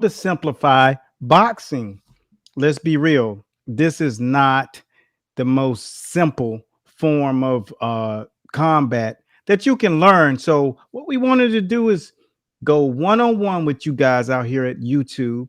to simplify boxing. Let's be real. This is not the most simple form of combat that you can learn. So, what we wanted to do is go one on one with you guys out here at YouTube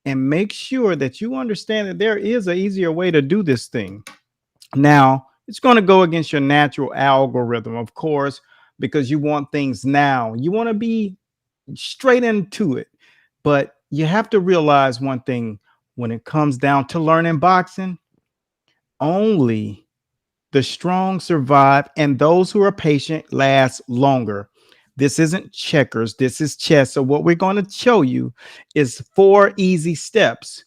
and make sure that you understand that there is an easier way to do this thing. Now, it's going to go against your natural algorithm, of course, because you want things now. You want to be straight into it. But you have to realize one thing when it comes down to learning boxing, only the strong survive and those who are patient last longer. This isn't checkers, this is chess. So, what we're going to show you is 4 easy steps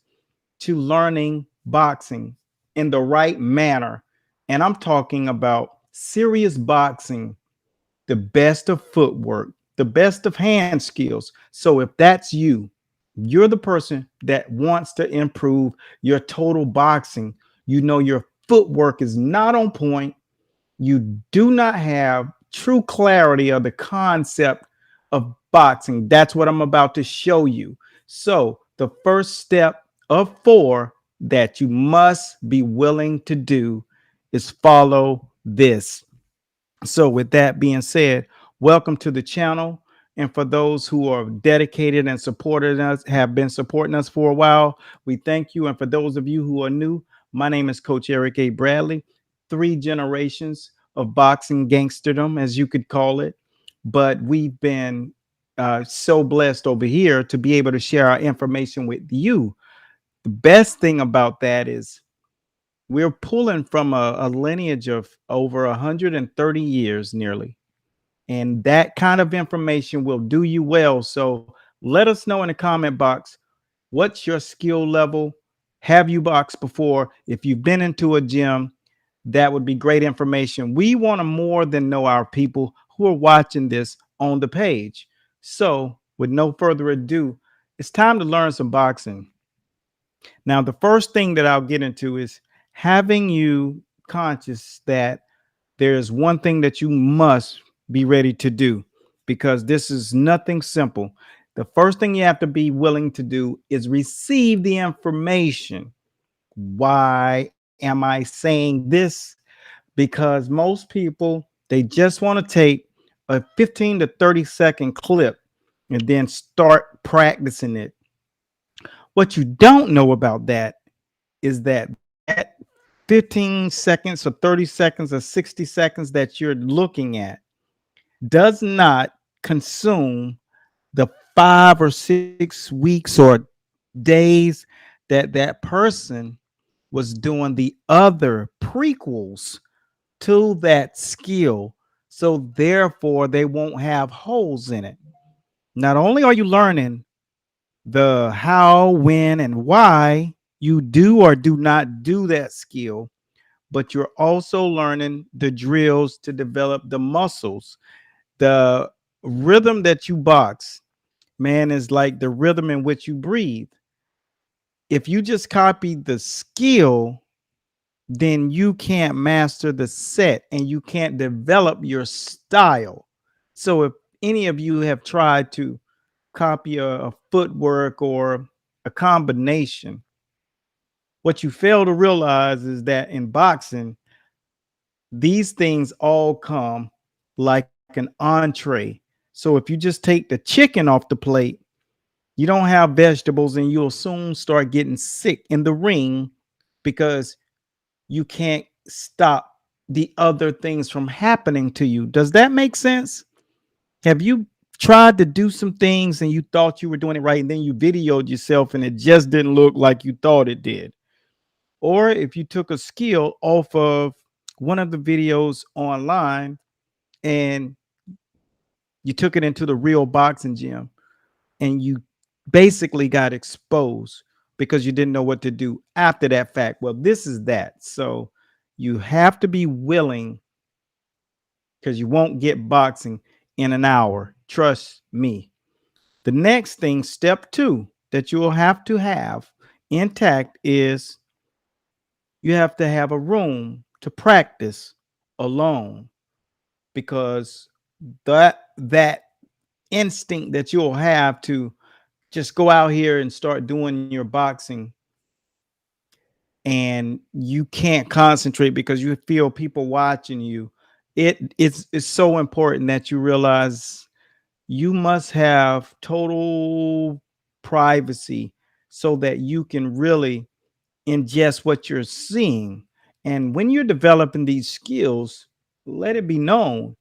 to learning boxing in the right manner. And I'm talking about serious boxing, the best of footwork, the best of hand skills. So if that's you, you're the person that wants to improve your total boxing. You know your footwork is not on point. You do not have true clarity of the concept of boxing. That's what I'm about to show you. So, the first step of 4 that you must be willing to do is follow this. So, with that being said, welcome to the channel. And for those who are dedicated and supported us, have been supporting us for a while, we thank you. And for those of you who are new, my name is Coach Eric A. Bradley. 3 generations of boxing gangsterdom, as you could call it. But we've been so blessed over here to be able to share our information with you. The best thing about that is we're pulling from a lineage of over 130 years nearly. And that kind of information will do you well. So let us know in the comment box what's your skill level. Have you boxed before? If you've been into a gym, that would be great information. We want to more than know our people who are watching this on the page. So, with no further ado, it's time to learn some boxing. Now, the first thing that I'll get into is having you conscious that there's one thing that you must be ready to do, because this is nothing simple. The first thing you have to be willing to do is receive the information. Why am I saying this? Because most people, they just want to take a 15 to 30-second clip and then start practicing it. What you don't know about that is that 15 seconds or 30 seconds or 60 seconds that you're looking at does not consume the 5 or 6 weeks or days that that person was doing the other prequels to that skill. So therefore, they won't have holes in it. Not only are you learning the how, when, and why you do or do not do that skill, but you're also learning the drills to develop the muscles. The rhythm that you box, man, is like the rhythm in which you breathe. If you just copy the skill, then you can't master the set and you can't develop your style. So if any of you have tried to copy a footwork or a combination, what you fail to realize is that in boxing, these things all come like an entree. So if you just take the chicken off the plate, you don't have vegetables and you'll soon start getting sick in the ring because you can't stop the other things from happening to you. Does that make sense? Have you tried to do some things and you thought you were doing it right and then you videoed yourself and it just didn't look like you thought it did? Or if you took a skill off of one of the videos online and you took it into the real boxing gym and you basically got exposed because you didn't know what to do after that fact. Well, this is that. So you have to be willing, because you won't get boxing in an hour. Trust me. The next thing, step 2, that you will have to have intact is you have to have a room to practice alone, because that instinct that you'll have to just go out here and start doing your boxing and you can't concentrate because you feel people watching you. It's so important that you realize you must have total privacy so that you can really ingest what you're seeing. And when you're developing these skills, let it be known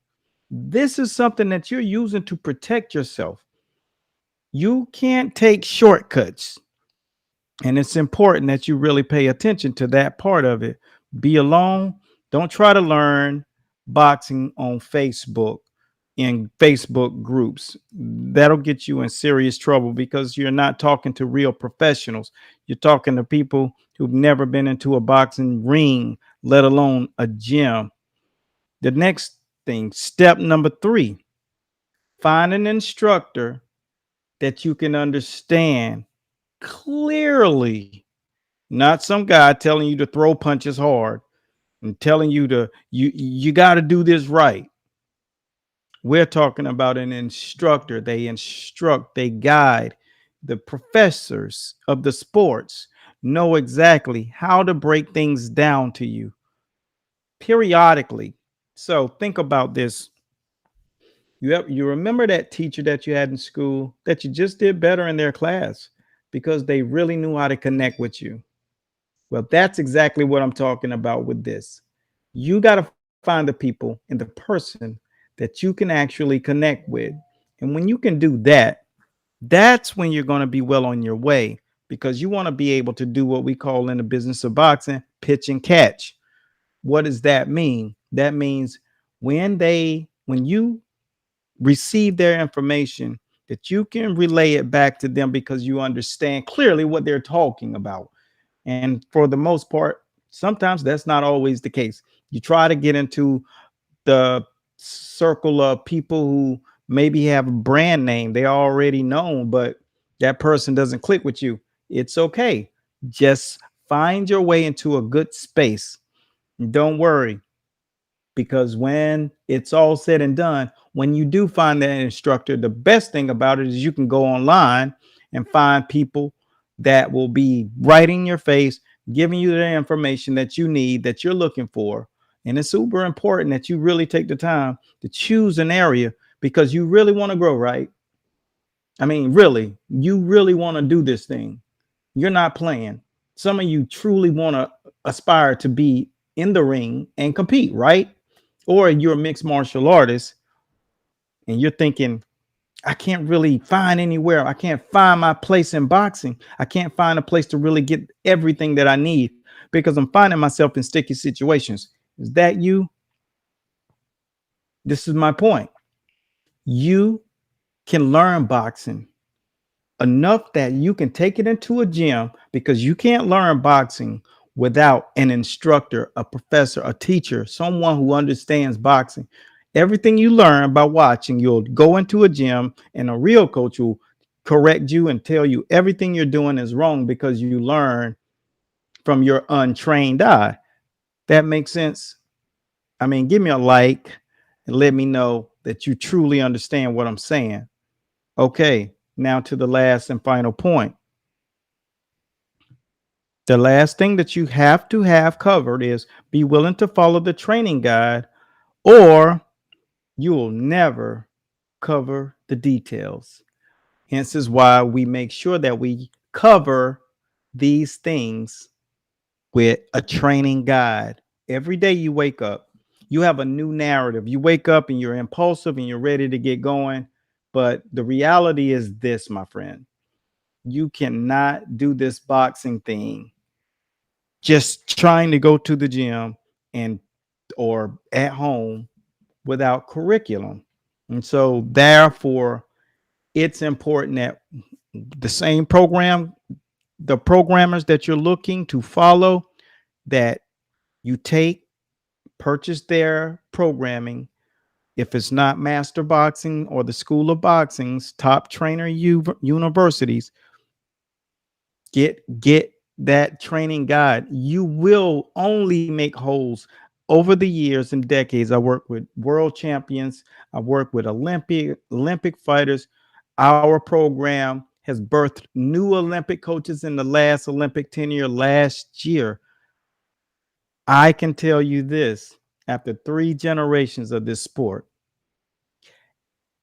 this is something that you're using to protect yourself. You can't take shortcuts. And it's important that you really pay attention to that part of it. Be alone. Don't try to learn boxing on Facebook in Facebook groups. That'll get you in serious trouble because you're not talking to real professionals. You're talking to people who've never been into a boxing ring, let alone a gym. The next thing, step number 3, find an instructor that you can understand clearly. Not some guy telling you to throw punches hard and telling you to you got to do this right. We're talking about an instructor. They instruct, they guide. The professors of the sports know exactly how to break things down to you periodically. So think about this. You remember that teacher that you had in school that you just did better in their class because they really knew how to connect with you. Well, that's exactly what I'm talking about with this. You got to find the people and the person that you can actually connect with. And when you can do that, that's when you're going to be well on your way because you want to be able to do what we call in the business of boxing pitch and catch. What does that mean? That means when you receive their information, that you can relay it back to them because you understand clearly what they're talking about. And for the most part, sometimes that's not always the case. You try to get into the circle of people who maybe have a brand name, they already known, but that person doesn't click with you. It's okay. Just find your way into a good space. Don't worry, because when it's all said and done, when you do find that instructor, the best thing about it is you can go online and find people that will be right in your face, giving you the information that you need, that you're looking for. And it's super important that you really take the time to choose an area because you really want to grow, right? I mean, really, you really want to do this thing. You're not playing. Some of you truly want to aspire to be in the ring and compete, right? Or you're a mixed martial artist and you're thinking, I can't really find anywhere. I can't find my place in boxing. I can't find a place to really get everything that I need because I'm finding myself in sticky situations. Is that you? This is my point. You can learn boxing enough that you can take it into a gym because you can't learn boxing without an instructor, a professor, a teacher, someone who understands boxing. Everything you learn by watching, you'll go into a gym and a real coach will correct you and tell you everything you're doing is wrong because you learn from your untrained eye. That makes sense? I mean, give me a like and let me know that you truly understand what I'm saying. Okay, now to the last and final point. The last thing that you have to have covered is be willing to follow the training guide, or you will never cover the details. Hence is why we make sure that we cover these things with a training guide. Every day you wake up, you have a new narrative. You wake up and you're impulsive and you're ready to get going. But the reality is this, my friend, you cannot do this boxing thing just trying to go to the gym and or at home without curriculum. And so therefore it's important that the same program, the programmers that you're looking to follow, that you take, purchase their programming. If it's not Master Boxing or the School of Boxing's top trainer universities, get that training guide. You will only make holes. Over the years and decades, I worked with world champions, I worked with Olympic fighters. Our program has birthed new Olympic coaches in the last Olympic tenure last year. I can tell you this, after 3 generations of this sport,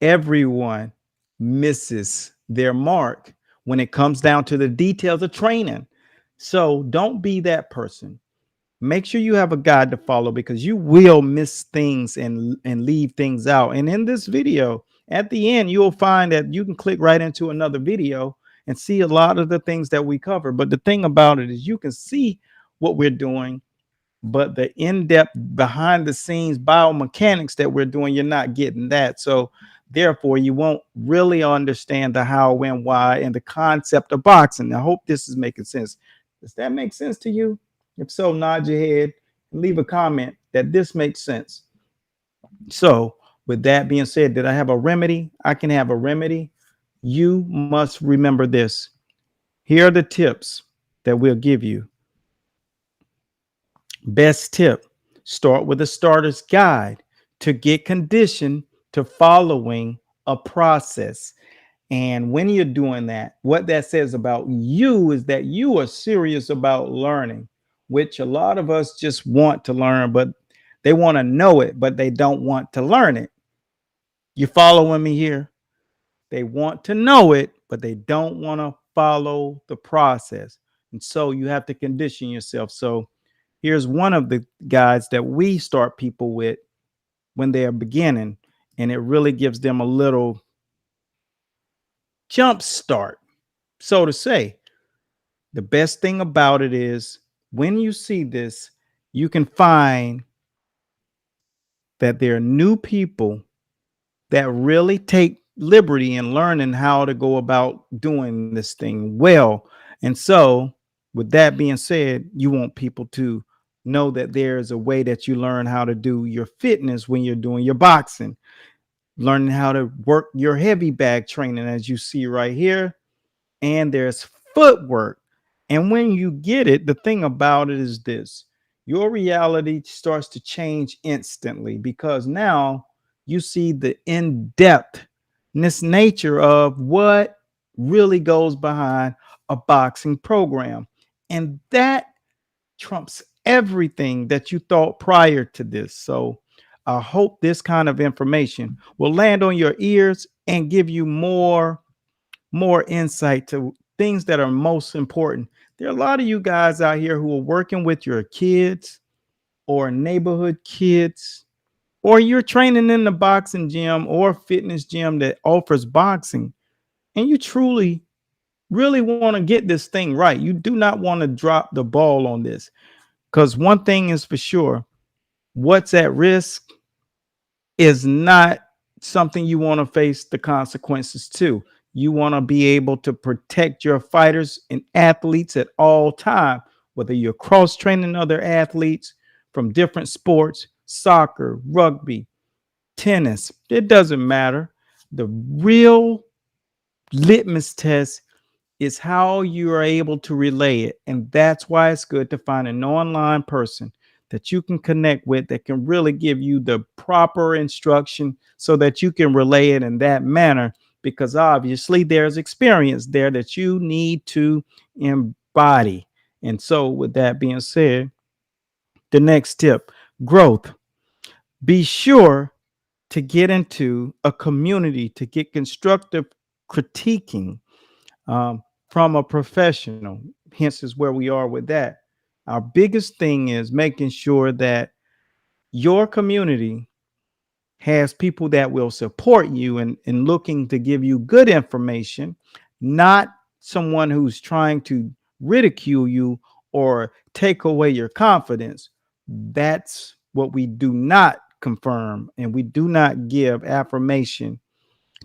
everyone misses their mark when it comes down to the details of training. So don't be that person. Make sure you have a guide to follow, because you will miss things and leave things out. And in this video, at the end, you'll find that you can click right into another video and see a lot of the things that we cover. But the thing about it is you can see what we're doing, but the in-depth behind the scenes biomechanics that we're doing, you're not getting that. So therefore you won't really understand the how, when, why, and the concept of boxing. I hope this is making sense. Does that make sense to you? If so, nod your head and leave a comment that this makes sense. So with that being said, did I have a remedy? I can have a remedy. You must remember this. Here are the tips that we'll give you. Best tip: start with a starter's guide to get conditioned to following a process. And when you're doing that, what that says about you is that you are serious about learning, which a lot of us just want to learn, but they want to know it, but they don't want to learn it. You following me here? They want to know it, but they don't want to follow the process. And so you have to condition yourself. So here's one of the guides that we start people with when they are beginning, and it really gives them a little jump start, so to say. The best thing about it is when you see this, you can find that there are new people that really take liberty in learning how to go about doing this thing well. And so, with that being said, you want people to know that there's a way that you learn how to do your fitness when you're doing your boxing, learning how to work your heavy bag training, as you see right here. And there's footwork. And when you get it, the thing about it is this: your reality starts to change instantly, because now you see the in-depthness nature of what really goes behind a boxing program. And that trumps everything that you thought prior to this. So I hope this kind of information will land on your ears and give you more insight to things that are most important. There are a lot of you guys out here who are working with your kids or neighborhood kids, or you're training in the boxing gym or fitness gym that offers boxing, and you truly really want to get this thing right. You do not want to drop the ball on this, because one thing is for sure: what's at risk is not something you want to face the consequences to. You want to be able to protect your fighters and athletes at all time, whether you're cross training other athletes from different sports, soccer, rugby, tennis, it doesn't matter. The real litmus test is how you are able to relay it. And that's why it's good to find an online person that you can connect with that can really give you the proper instruction so that you can relay it in that manner, because obviously there's experience there that you need to embody. And so with that being said, the next tip: growth. Be sure to get into a community to get constructive critiquing from a professional. Hence is where we are with that. Our biggest thing is making sure that your community has people that will support you and looking to give you good information, not someone who's trying to ridicule you or take away your confidence. That's what we do not confirm, and we do not give affirmation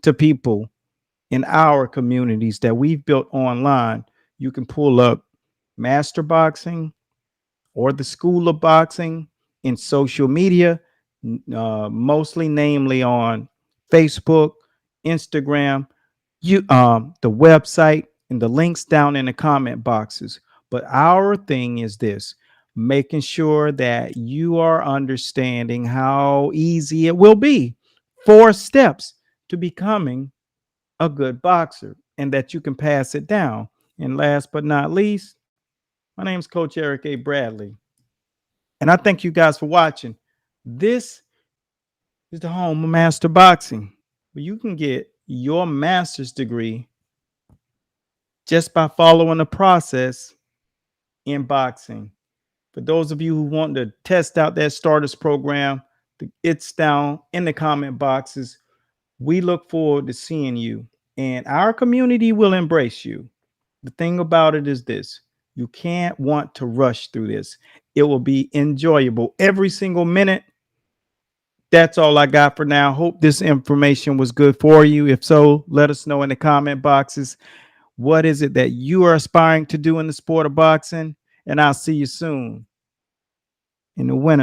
to people in our communities that we've built online. You can pull up Master Boxing or the School of Boxing in social media, mostly namely on Facebook, Instagram, the website, and the links down in the comment boxes. But our thing is this: making sure that you are understanding how easy it will be. 4 steps to becoming a good boxer. and that you can pass it down. And last but not least, my name is Coach Eric A. Bradley, and I thank you guys for watching. This is the home of Master Boxing, where you can get your master's degree just by following the process in boxing. For those of you who want to test out that starters program, it's down in the comment boxes. We look forward to seeing you, and our community will embrace you. The thing about it is this: you can't want to rush through this. It will be enjoyable every single minute. That's all I got for now. Hope this information was good for you. If so, let us know in the comment boxes. What is it that you are aspiring to do in the sport of boxing? And I'll see you soon in the winter.